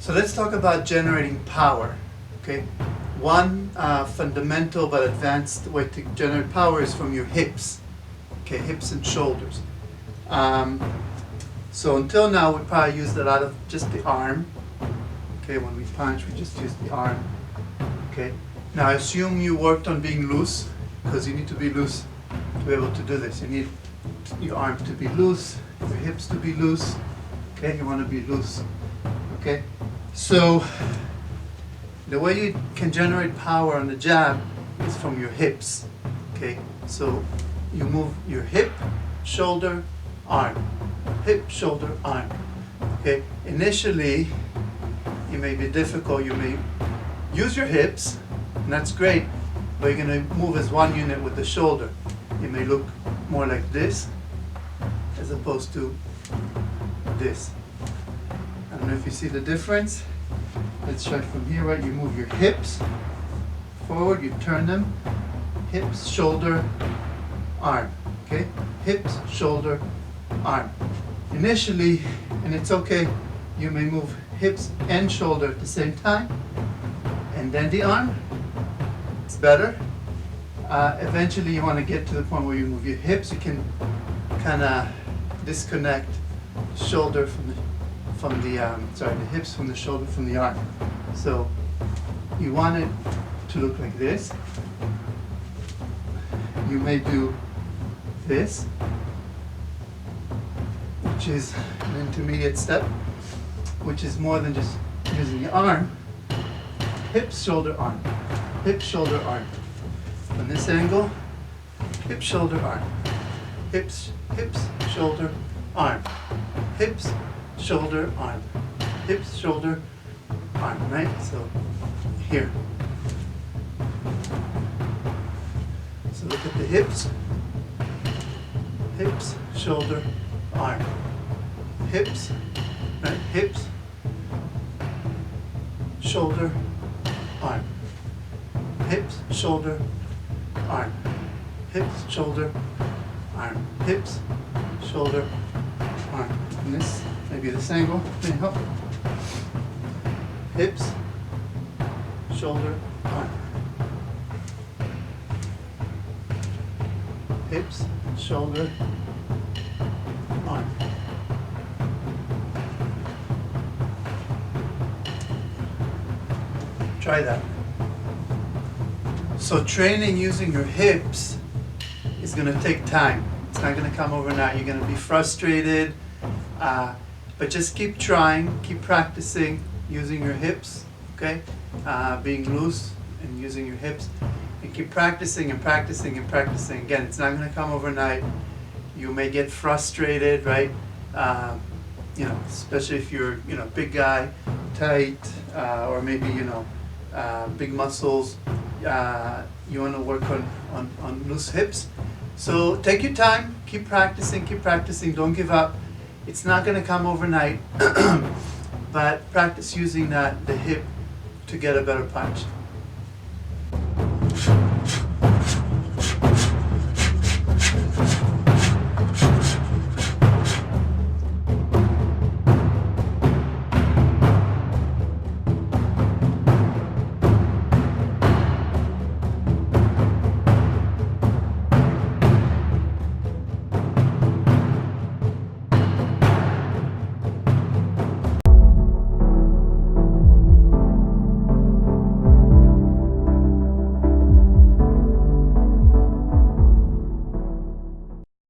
So let's talk about generating power. Okay, one fundamental but advanced way to generate power is from your hips. Okay, hips and shoulders. So until now, we probably used a lot of just the arm. Okay, when we punch, we just use the arm. Okay, now I assume you worked on being loose, because you need to be loose to be able to do this. You need your arm to be loose, your hips to be loose. Okay, you want to be loose. Okay, so the way you can generate power on the jab is from your hips. Okay, so you move your hip, shoulder, arm. Hip, shoulder, arm. Okay, initially it may be difficult. You may use your hips, and that's great, but you're going to move as one unit with the shoulder. It may look more like this as opposed to this. I don't know if you see the difference. Let's try from here, right? You move your hips forward, you turn them, hips, shoulder, arm. Okay? Hips, shoulder, arm. Initially, and it's okay, you may move hips and shoulder at the same time, and then the arm. It's better. Eventually, you want to get to the point where you move your hips. You can kind of disconnect shoulder from the hips from the shoulder from the arm. So you want it to look like this. You may do this, which is an intermediate step, which is more than just using the arm. Hips, shoulder, arm. Hips, shoulder, arm. From this angle, hips, shoulder, arm. Hips, shoulder, arm. Hips, shoulder, arm. Hips, shoulder, arm, right? So here. So look at the hips. Hips, shoulder, arm. Hips, right? Hips, shoulder, arm. Hips, shoulder, arm. Hips, shoulder, arm. Hips, shoulder, arm. And this, maybe this angle may help. Hips, shoulder, arm. Hips, shoulder, arm. Try that. So training using your hips is going to take time. It's not going to come overnight. You're going to be frustrated, but just keep trying, keep practicing using your hips, okay? Being loose and using your hips. And keep practicing and practicing and practicing. Again, it's not going to come overnight. You may get frustrated, right? Especially if you're, big guy, tight, or maybe, big muscles. You want to work on loose hips. So take your time, keep practicing, don't give up. It's not going to come overnight, but practice using the hip to get a better punch.